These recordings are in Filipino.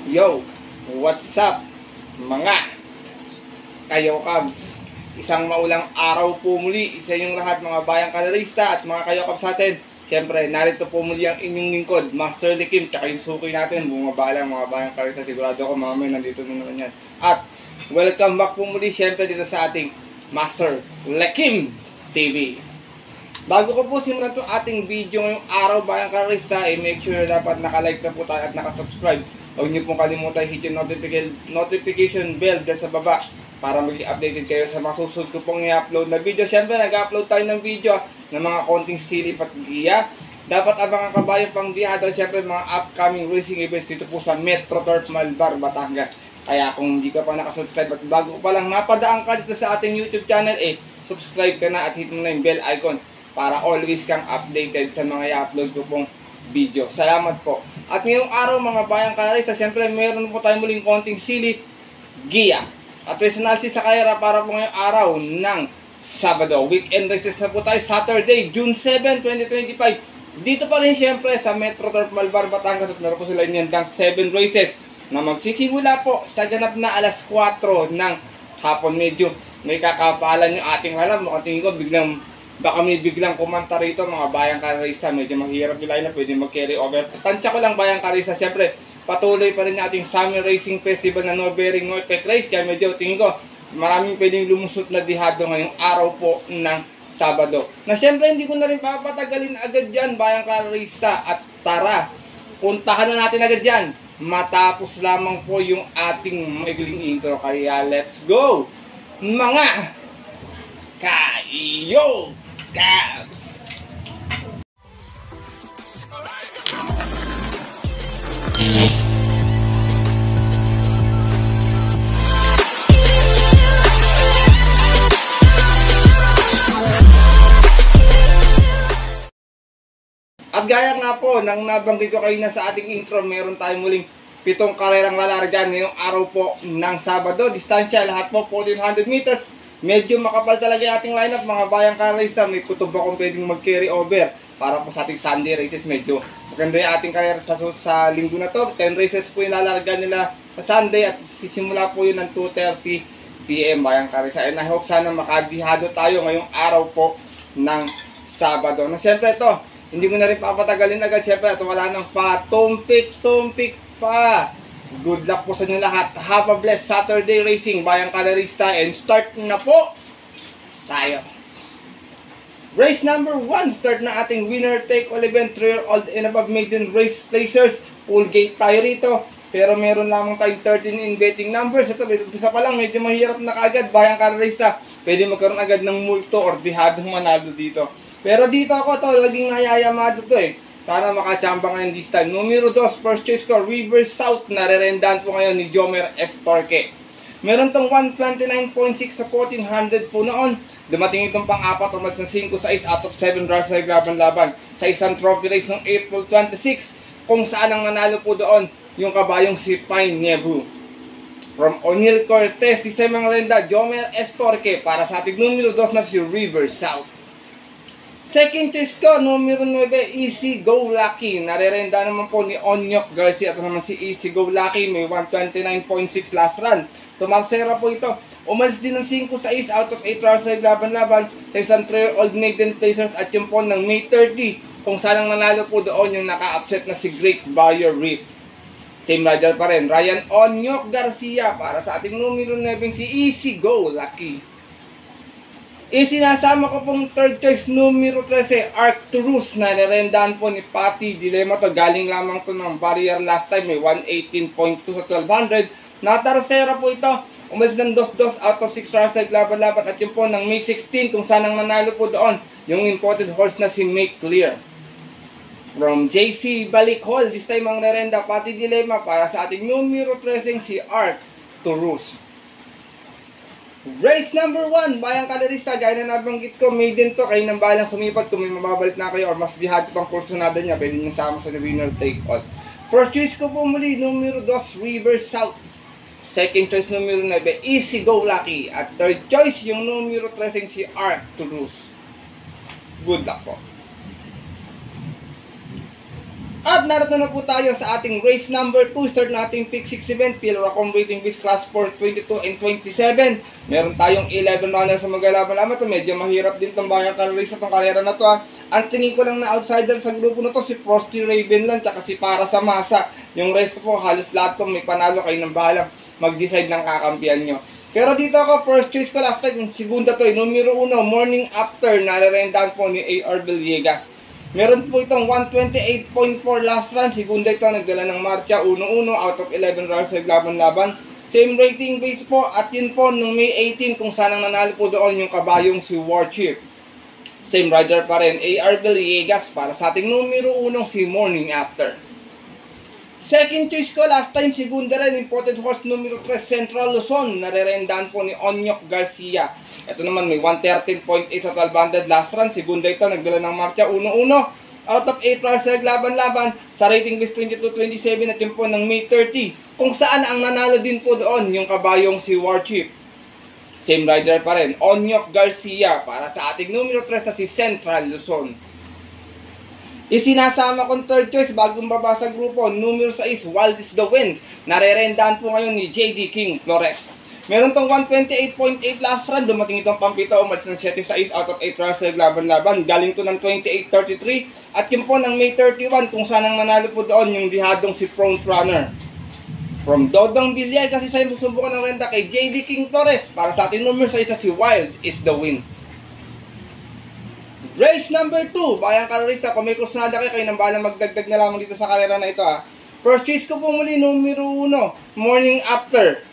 Yo, what's up mga kayo Cubs? Isang maulang araw po muli, isa yung lahat mga bayang kalarista at mga kayo Cubs natin. Siyempre, narito po muli ang inyong lingkod, Master Lekim, tsaka yung suki natin, bumabalang mga bayang kalarista. Sigurado ko mamaya nandito na naman yan. At welcome back po muli siyempre dito sa ating Master Lekim TV. Bago ko po simulan itong ating video ngayong araw bayang kalarista, make sure na dapat nakalike na po tayo at nakasubscribe. Huwag niyo pong kalimutan hit yung notification bell dyan sa baba para maging updated kayo sa mga susunod ko pong i-upload na video. Siyempre, nag-upload tayo ng video ng mga konting silip at giya. Dapat abangan kabayan pang biyado, siyempre mga upcoming racing events dito po sa Metro Turf Malvar, Batangas. Kaya kung hindi ka pa nakasubscribe at bago ko pa lang napadaan ka dito sa ating YouTube channel, subscribe ka na at hit mo na yung bell icon para always kang updated sa mga i-upload ko pong video. Salamat po. At ngayong araw mga bayang kalarista, siyempre meron po tayo muling konting silip, giya at race analysis sa Kaira para po ngayong araw ng Sabado. Weekend races na po tayo, Saturday, June 7, 2025. Dito pa rin siyempre sa Metro Turf Malvar, Batangas at meron po sila niyandang 7 races na magsisimula po sa ganap na alas 4 ng hapon. Medyo may kakapalan yung ating harap. Mukhang ko baka may biglang kumanta rito mga bayang kalarista. Medyo mahirap yung line na pwede mag-carry over. Tansya ko lang bayang kalarista. Siyempre, patuloy pa rin nating Summer Racing Festival na no bearing no effect race. Kaya medyo tingin ko, maraming pwedeng lumusot na dihado ngayong araw po ng Sabado. Na siyempre, hindi ko na rin papatagalin agad yan bayang kalarista. At tara, puntahan na natin agad yan. Matapos lamang po yung ating maigling intro. Kaya let's go! Mga kayo Cubs! At gaya nga po, nang nabanggit ko kayo na sa ating intro, meron tayong muling 7 karerang lalargan ngayong araw po ng Sabado. Distansya, lahat po 1400 meters. Medyo makapal talaga yung ating lineup mga bayang kalarista. May kutob akong pwedeng mag-carry over para po sa ating Sunday races. Medyo maganda yung ating karera sa linggo na to. 10 races po yung lalargan nila sa Sunday at sisimula po yun ng 2:30 PM bayang kalarista. And I hope sana makadihado tayo ngayong araw po ng Sabado. Na siyempre ito, hindi ko na rin papatagalin agad. Siyempre ito wala nang tumpik pa. Good luck po sa inyo lahat. Have a blessed Saturday racing bayang kalarista. And start na po tayo. Race number 1. Start na ating winner take all event 3-year-old and above maiden race placers. Full gate tayo rito. Pero meron lamang tayong 13 in betting numbers. Ito, isa pa lang medyo mahirap na kaagad bayang kalarista. Pwede magkaroon agad ng multo or dihadong manalo dito. Pero dito ako to, laging nayayamado to para makachamba ngayon this time. Numero 2, first choice ko, River South. Narerendahan po ngayon ni Jomer S. Torque. Meron tong 129.6 sa 1400 po noon. Dumating itong pang-apat, umalis ng 5-6 out of 7 runs na laban-laban sa isang trophy race noong April 26, kung saan ang nanalo po doon yung kabayong si Pine Nebu. From O'Neal Cortez, di sa mga renda, Jomer S. Torque para sa ating numero 2 na si River South. Second choice ko, numero 9, Easy Go Lucky. Narerenda naman po ni Onyok Garcia. Ito naman si Easy Go Lucky. May 129.6 last run. Tumarsera po ito. Umalis din ng 5-6 out of 8 rounds sa laban-laban sa isang 3-year-old maiden placers at yung po ng May 30. Kung saan ang nanalo po doon yung naka-upset na si Great Barrier Reef. Same rider pa rin. Ryan Onyok Garcia para sa ating numero 9, si Easy Go Lucky. Isinasama ko pong third choice, numero 13, Arcturus. Narerendahan po ni Patty Dilema to. Galing lamang to ng barrier last time. May 118.2 sa 1200. Natarsera po ito. Umalis ng 2-2 out of 6 stars sa laban-laban. At yun po ng May 16 kung saan ang nanalo po doon yung imported horse na si Make Clear. From JC Balikhol, this time ang narenda, Patty Dilema para sa ating numero 13, si Arcturus. Race number 1, bayang kalarista, gaya na nabanggit ko, maiden to, kayo nang balang sumipat kung may mababalik na kayo or mas dihado pang kursunada niya, pwede nyo sama sa winner take all. First choice ko po muli, numero 2, River South. Second choice, numero 9, Easy Go Lucky. At third choice, yung numero 13, si Arcturus. Good luck po. At narito na po tayo sa ating race number 2. Start nating pick 6 event. Pilracom Waiting Beast Class 4, 22 and 27. Meron tayong 11 runners sa maglalaban-laban. Ito medyo mahirap din itong bayang race na itong karera na ito. Ang tingin ko lang na outsider sa grupo na to si Frosty Raven lang tsaka si Para sa Masa. Yung rest po halos lahat po may panalo, kayo ng bahalang mag-decide ng kakampiyan nyo. Pero dito ako, first choice ko last time, segunda to, numero 1, Morning After, nare-rendahan po ni A.R. Villegas. Meron po itong 128.4 last run, segunda ito, nagdala ng marcha, 1-1 out of 11 runs sa laban-laban. Same rating base po, at yun po, nung May 18, kung saan ang nanalo po doon yung kabayong si Warchip. Same rider pa rin, A.R. Villegas, para sa ating numero 1, si Morning After. Second choice ko, last time, segunda rin, important horse numero 3, Central Luzon, nare-rendahan po ni Onyok Garcia. Ito naman, may 113.8 sa 1200 last run, segunda ito, nagdala ng marcha, 1-1, out of 8 runs sa laban-laban, sa rating base 22-27 at yun po ng May 30, kung saan ang nanalo din po doon, yung kabayong si Warchip. Same rider pa rin, Onyok Garcia, para sa ating numero 3 na si Central Luzon. Isinasama kong third choice bagong baba sa grupo, numero 6, Wild is the Wind. Nare-rendahan po ngayon ni J.D. King Flores. Meron tong 128.8 last run, dumating itong pampito, umalis ng 7-6 out of 8 runs sa laban-laban. Galing to ng 28-33 at yun po ng May 31 kung saan ang nanalo po doon yung dihadong si Front Runner. From Dodong Villay kasi sa'yo susubukan ng renta kay J.D. King Flores. Para sa ating numero 6 si Wild is the Wind. Race number 2, bayang karerista, kung may kursnada kayo nang balang magdagdag na lamang dito sa karera na ito First choice ko po muli, numero 1, Morning After.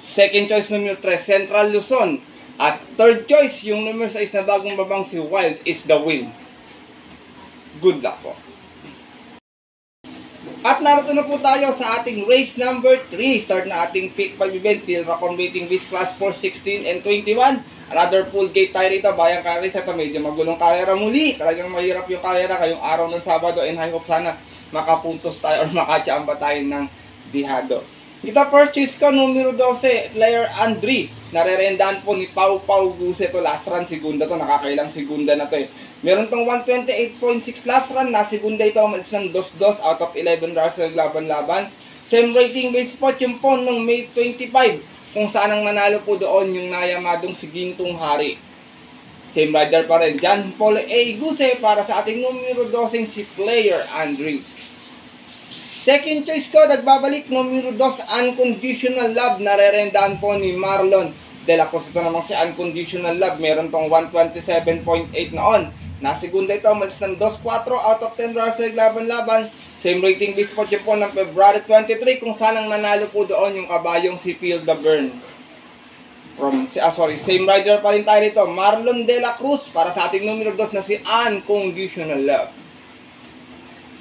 Second choice, numero 3, Central Luzon. At third choice, yung numero 6 na bagong babang si Wild is the Wind. Good luck po. At narito na po tayo sa ating race number 3. Start na ating pick 5 event, Pilracom Waiting Beast Class 4, 16 and 21. Another full gate tayo rito, bayang karera. Ito medyo magulong karera muli. Talagang mahirap yung karera kayong araw ng Sabado, and high hope sana makapuntos tayo or makachamba tayo ng dihado. Ito first choice ko, numero 12, Player Andre. Nare-rendahan po ni Pau Pau Guse to last run, segunda to, nakakailang segunda na to Meron tong 128.6 last run, na segunda ito, umalis ng 2-2 out of 11 runs sa laban-laban. Same rating base spot yung po nung May 25, kung saan ang nanalo po doon yung nayamadong si Gintong Hari. Same rider pa rin, John Paul A. Guse, para sa ating numero 12, si Player Andre. Second choice ko, nagbabalik, numero 2, Unconditional Love. Nare-rendahan po ni Marlon De La Cruz. Ito namang si Unconditional Love, meron tong 127.8 noon. Nasegunda ito, umalis ng 2-4 out of 10 runs sa laban-laban. Same rating base po po ng February 23, kung saan ang nanalo po doon yung kabayong si Feel the Burn. Same rider pa rin tayo dito, Marlon De La Cruz, para sa ating numero 2 na si Unconditional Love.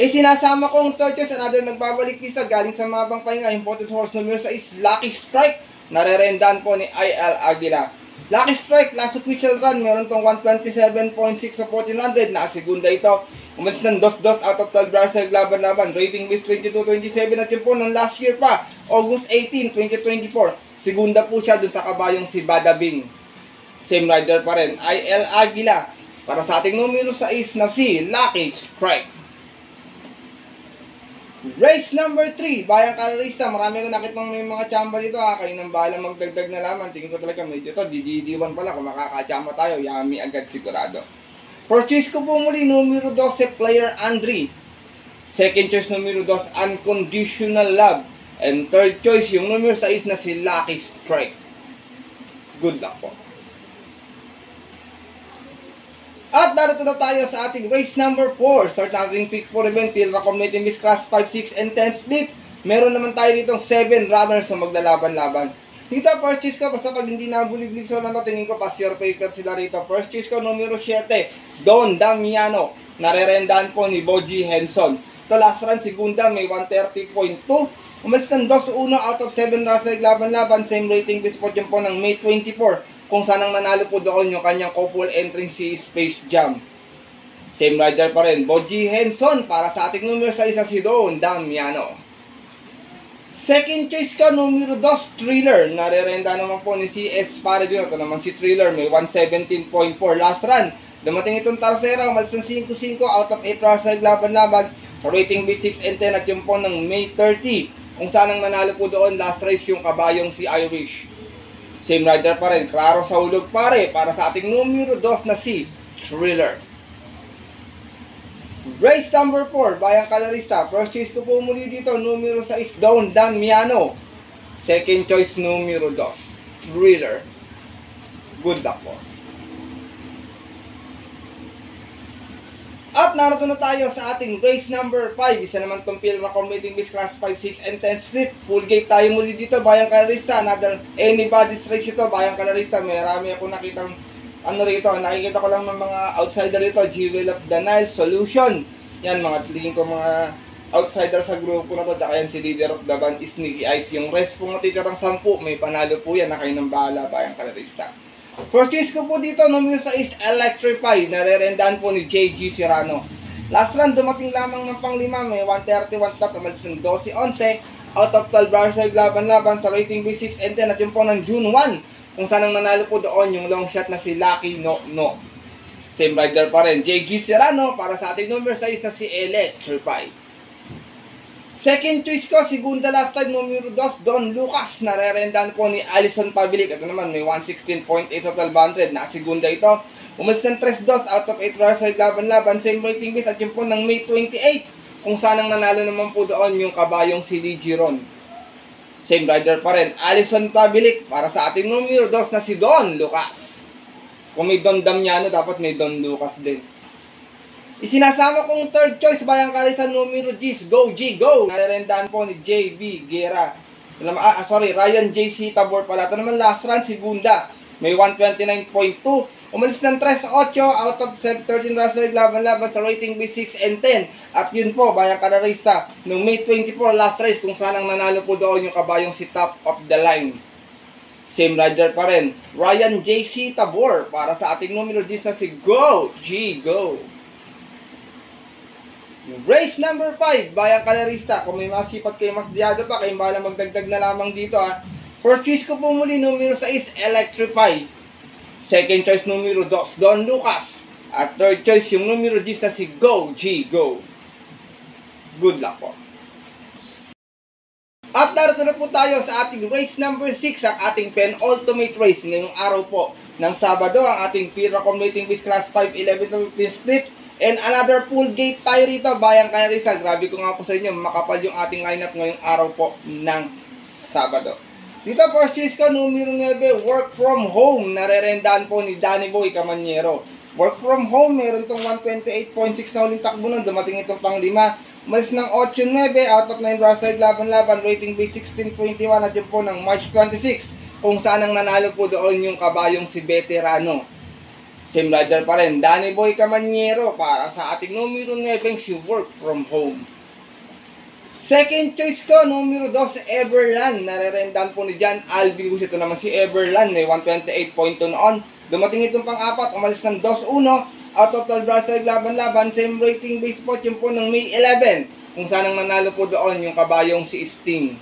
Sinasama kong third choice, another nagbabalik pista galing sa mabang pahinga, imported horse numero 6, Lucky Strike. Nare-rendahan po ni I.L. Aguila. Lucky Strike, last official run, meron tong 127.6 sa 1400, na segunda ito. Umalis ng 2-2 out of 12 runs sa laban-laban. Rating base 22-27 at yun po ng last year pa, August 18, 2024. Segunda po siya dun sa kabayong si Badabing. Same rider pa rin, I.L. Aguila. Para sa ating numero 6 na si Lucky Strike. Race number 3, bayang karerista. Marami ko nakitang may mga chamba dito Kayo nang bahala magdagdag na laman. Tingin ko talaga medyo to, DD1 pala. Kung makakachamba tayo, yummy agad sigurado. First choice ko po muli, numero 12, Player Andre. Second choice, numero 2, Unconditional Love. And third choice, yung numero 6 na si Lucky Strike. Good luck po. At darito na tayo sa ating race number 4. Start natin pick 4 event, Pilracom Waiting Beast Class 5, 6, and 10 split. Meron naman tayo ditong 7 runners na maglalaban-laban. Dito, first choice ko, basta pag hindi nabulig-lig sa lang, tingin ko, pass your paper sila rito. First choice ko, numero 7, Don Damiano. Nare-rendahan po ni Boji Henson. Ito last run, segunda, may 130.2. Umalis ng 2-1 out of 7 runs sa laban-laban. Same rating base po dyan po ng May 24. Kung saan ang nanalo po doon yung kanyang co-full entry si Space Jam. Same rider pa rin, Boji Henson, para sa ating numero 6 si Don Damiano. Second choice ko, numero 2, Thriller. Nare-renda naman po ni CS Paradio. Ito naman si Thriller, may 117.4 last run. Dumating itong Tarsera, umalis ng 5-5 out of 8 runs sa laban-laban. Rating B 6 and 10 at yun po ng May 30. Kung saan ang nanalo po doon last race yung kabayong si Irish. Same rider pa rin, klaro sa hulog pare para sa ating numero 2 na si Thriller. Race number 4, Bayang Kalarista. First choice ko po muli dito, numero 6, Don Damiano. Second choice, numero 2, Thriller. Good luck po. At narito na tayo sa ating race number 5. Isa naman itong Pilra Competing Beast Class 5, 6, and 10 split. Full gate tayo muli dito, Bayang Kalarista. Another anybody's race ito, Bayang Kalarista. Marami ako nakitang rito, nakikita ko lang ng mga outsider rito, Jewel of the Nile, Solution. Yan, mga tingin ko mga outsider sa grupo na to. Tsaka yan si Leader of the Band is Sneaky Eyes. Yung rest pong natitirang 10, may panalo po yan na kayo ng bahala, Bayang Kalarista. First choice ko po dito, numero 6, Electrify. Narerendaan po ni JG Serrano. Last run, dumating lamang ng pang-5. May 131 top, umalis ng 12-11. Out of 12 bars ay laban-laban sa rating B6 and 10. At yun po ng June 1. Kung saan ang nanalo po doon yung long shot na si Lucky No. Same rider pa rin, JG Serrano para sa ating number 6 na si Electrify. Second choice ko, segunda last time, numero 2, Don Lucas. Narerendaan po ni Alison Pabilic. Ito naman, may 116.8 sa 1200. Nakasegunda ito. Umalis ng 3-2 out of 8 bars ay laban-laban. Same rating base at yun po ng May 28. Kung saan ang nanalo naman po doon yung kabayong si Lee Giron. Same rider pa rin, Alison Pabilic para sa ating numero 2 na si Don Lucas. Kung may Don Damiano, dapat may Don Lucas din. Isinasama kong third choice, Bayang Kalarista, numero 10, Go G Go. Narerendaan po ni JB Guerra. Ryan JC Tabor pala. Ito naman last run, segunda. May 129.2. Umalis ng 3-8 out of 13 runs laban-laban sa rating B6 and 10. At yun po, Bayang Kalarista, noong May 24 last race, kung saan ang nanalo po doon yung kabayong si Top of the Line. Same rider pa rin, Ryan JC Tabor para sa ating numero 10 na si Go G Go. Race number 5, Bayang Kalarista. Kung may masipat kayo mas diado pa, kayong bahala magdagdag na lamang dito ha. First choice ko po muli, numero 6, Electrify. Second choice, numero 2, Don Lucas. At third choice, yung numero 10 na si Go G Go. Good luck po. At narito na po tayo sa ating race number 6, ang ating penultimate race ngayong araw po ng Sabado, ang ating Pilra Competing Beast Class 5, 11-15 split. And another full gate tayo rito, Bayang Kalarista. Grabe ko nga po sa inyo, makapal yung ating lineup ngayong araw po ng Sabado. Dito, first choice ko, numero 9, Work From Home. Narerendaan po ni Danny Boy Camaniero. Work From Home, meron itong 128.6 na uling takbo nun. Dumating itong pang 5. Malis ng 8-9, out of 9 runs laban-laban. Rating base 16.21 at yun po ng March 26. Kung saan ang nanalo po doon yung kabayong si Veterano. Same rider pa rin, Danny Boy Camaniero para sa ating numero 9, si Work From Home. Second choice ko, numero 2, Everland. Narerendaan po ni John Alvin Gus. Ito naman si Everland, may 128.2 noon. Dumating itong pang-4, umalis ng 2-1. Out of 12 runs laban-laban. Same rating base po, yun po ng May 11. Kung saan ang nanalo po doon yung kabayong si Sting.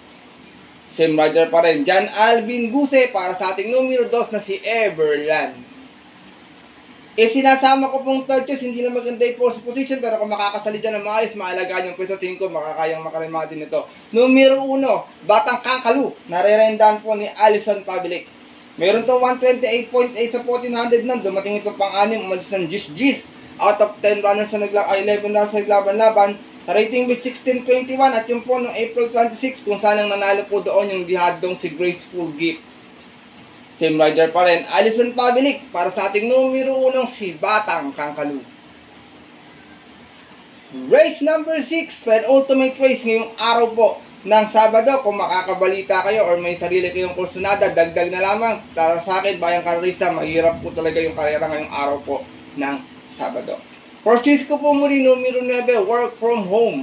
Same rider pa rin, John Alvin Guse para sa ating numero 2 na si Everland. Sinasama ko pong third choice, hindi na maganda yung post position, pero kung makakasali dyan ng maayos, maalagaan yung pwesto, tingin ko, makakayang makarima din ito. Numero 1, Batang Kangkalu. Narerendaan po ni Alison Pabilic. Meron to 128.8 sa 1400 nun. Dumating ito pang-6, umalis ng Gis. Out of 10 runners na 11 runners sa laban-laban. Sa rating base 16.21 at yung po noong April 26, kung saan ang nanalo po doon yung dihadong si Graceful Gift. Same rider pa rin, Alison Pabilic para sa ating numero 1, si Batang Kangkalu. Race number 6, penultimate race ngayong araw po ng Sabado. Kung makakabalita kayo or may sarili kayong kursunada, dagdag na lamang. Para sa akin, Bayang Kalarista, mahirap po talaga yung karera ngayong araw po ng Sabado. First choice ko po muli, numero 9, Work From Home.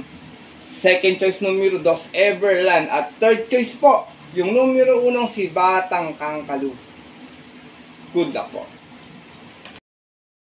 Second choice, numero 2, Everland. At third choice po, yung numero 1, si Batang Kangkalu. Good luck po.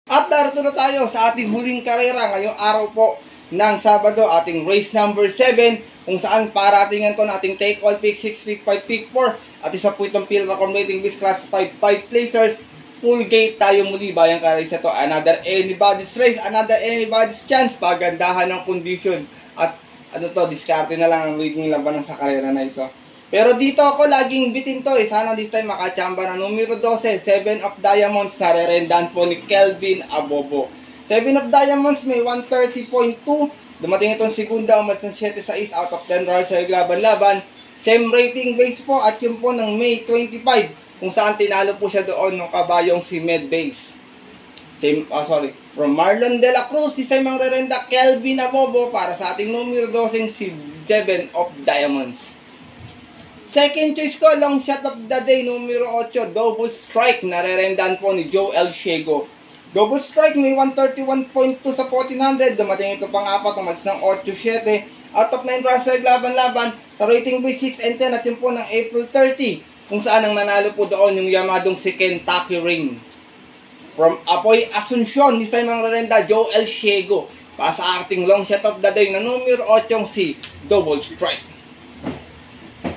At narito na tayo sa ating huling karera ngayong araw po ng Sabado, ating race number 7, kung saan paratingan to na ating take all pick 6, pick 5, pick 4. At isa po itong Pilra Competing Beast Class 5 placers. Full gate tayo muli, Bayang Kalarista to. Another anybody's race, another anybody's chance. Pagandahan ng condition At ano to, diskarte na lang ang magiging labanan sa karera na ito. Pero dito ako laging bitin to sana this time makachamba na numero 12, 7 of Diamonds, narerendahan po ni Kelvin Abobo. 7 of Diamonds may 130.2, dumating itong segunda, umalis ng 7-6 out of 10 rounds sa laban-laban. Same rating base po at yun po ng May 25, kung saan tinalo po siya doon ng kabayong si Medbase. From Marlon De La Cruz, this time ang rerenda Kelvin Abobo para sa ating numero 12 si 7 of Diamonds. Second choice ko, long shot of the day, numero 8, double strike, narerendahan po ni Joel Shego. Double strike, may 131.2 sa 1400, dumating ito pang apat, umalis ng 8-7, out of 9 runs sa laban-laban, sa rating base 6 and 10, at yun po ng April 30, kung saan ang nanalo po doon yung yamadong si Kentucky Rain. From Apoy Asuncion, this time ang rerenda, Joel Shego, para sa ating long shot of the day na numero 8 si double strike.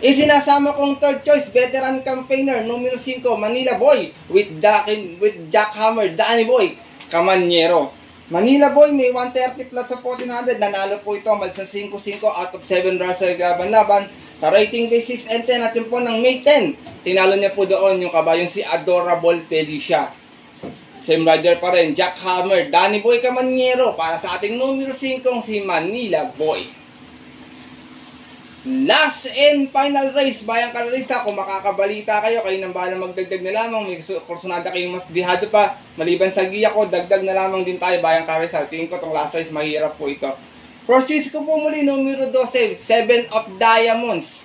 Isinasama kong third choice, veteran campaigner, numero 5, Manila Boy, with Jackhammer, Danny Boy, Camanyero. Manila Boy may 130 plus sa 1400, nanalo po ito, malis na 5-5 out of 7 runs sa laban-laban. Sa rating base 6 and 10 at yun po ng May 10, tinalo niya po doon yung kabayong si Adorable Felicia. Same rider pa rin, Jackhammer, Danny Boy, Camanyero, para sa ating numero 5 si Manila Boy. Last and final race, Bayang Karerista. Kung makakabalita kayo, kayo nang bahala magdagdag na lamang. May kursunada kayong mas dihado pa. Maliban sa giya ko, dagdag na lamang din tayo, Bayang Karerista. Tingin ko itong last race, mahirap po ito. First choice ko po muli, numero 12, 7 of Diamonds.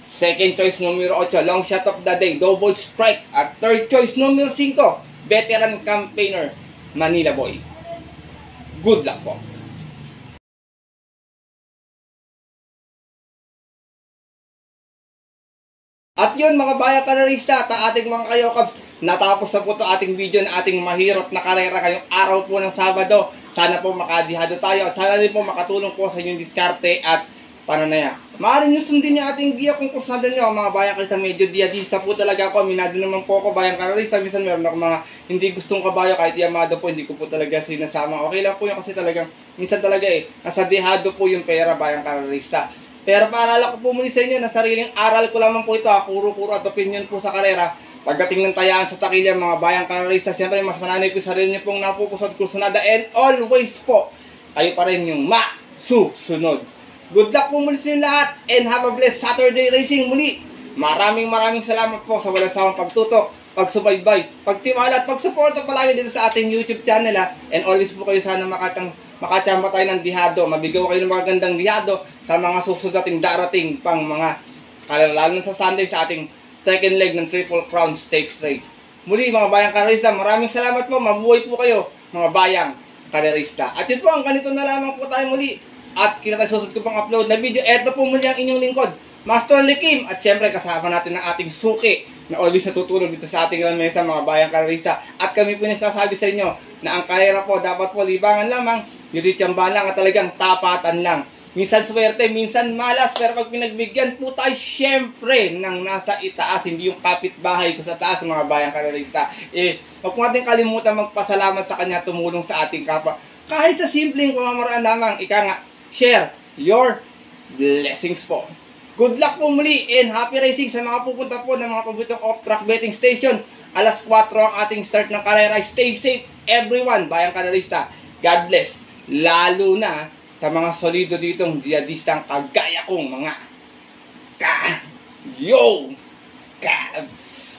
Second choice, numero 8, long shot of the day, double strike. At third choice, numero 5, veteran campaigner, Manila Boy. Good luck po. At yun mga Bayang Karerista at ating mga kayokabs, natapos na po ito ating video na ating mahirap na karera ngayong araw po ng Sabado. Sana po makadihado tayo at sana rin po makatulong po sa inyong diskarte at pananaya. Maaari nyo sundin yung ating giya kung kursunada nyo mga Bayang Karerista. Medyo diyadista po talaga ako, minado naman po ako Bayang Karerista. Minsan meron ako mga hindi gustong kabayo kahit yamado po, hindi ko po talaga sinasama. Okay lang po yun kasi talagang minsan talaga nasa dihado po yung pera Bayang Karerista. Pero paalala ko po muli sa inyo na sariling aral ko lamang po ito, kuro-kuro at opinion po sa karera. Pagdating ng tayaan sa takilya mga Bayang Karerista, siyempre mas mananay ko sarili niyo pong napupusod kursunada and always po, kayo pa rin yung masusunod. Good luck po muli sa inyo lahat and have a blessed Saturday racing muli. Maraming salamat po sa walang sawang pagtutok, pagsubaybay, pagtiwala at pagsuporta palagi dito sa ating YouTube channel and always po kayo sana makachamba tayo ng dihado, mabigaw kayo ng magagandang dihado sa mga susunod nating darating pang mga lalo sa Sunday sa ating second leg ng Triple Crown Stakes Race. Muli mga Bayang Karerista, maraming salamat po, mabuhay po kayo mga Bayang Karerista. At yun po, ang ganito na lamang po tayo muli at kita tayo susunod ko pang upload na video. Eto po muli ang inyong lingkod, Master Likim, at syempre kasama natin ang ating suki na always natutulog dito sa ating lamesa mga Bayang Karerista. At kami po nagsasabi sa inyo na ang karera po dapat po libangan lamang, diritsamba lang at talagang tapatan lang. Minsan swerte, minsan malas, pero pag pinagbigyan po tayo syempre ng nasa itaas, hindi yung kapitbahay ko sa taas mga Bayang Karerista. Huwag po natin kalimutan magpasalamat sa kanya, tumulong sa ating kapwa. Kahit sa simpleng pamamaraan lamang, share your blessings po. Good luck po muli and happy racing sa mga pupunta po ng mga paboritong off-track betting station. Alas 4 ang ating start ng karera. Stay safe everyone, Bayang Karerista. God bless. Lalo na sa mga solido ditong diyadistang kagaya kong mga Kabs.